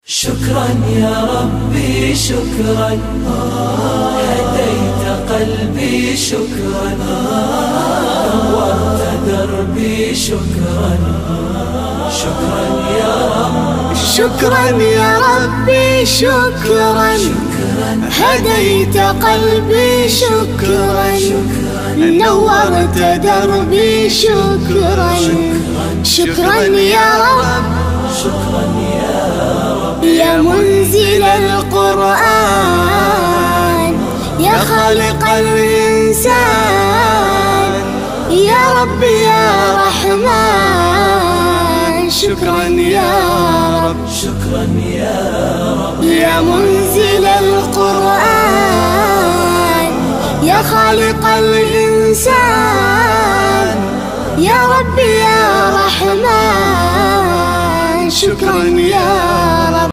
شكرا يا ربي شكرا، هديت قلبي شكرا، نورت دربي شكرا. شكرا يا رب، شكرا يا ربي شكرا، هديت قلبي شكرا، نورت دربي شكرا. شكرا يا رب، شكرا يا رب، يا منزل القرآن، يا خالق الإنسان، يا رب يا رحمن. شكرا يا رب، شكرا يا رب، يا منزل القرآن، يا خالق الإنسان، يا رب يا رحمن. شكرا يا رب.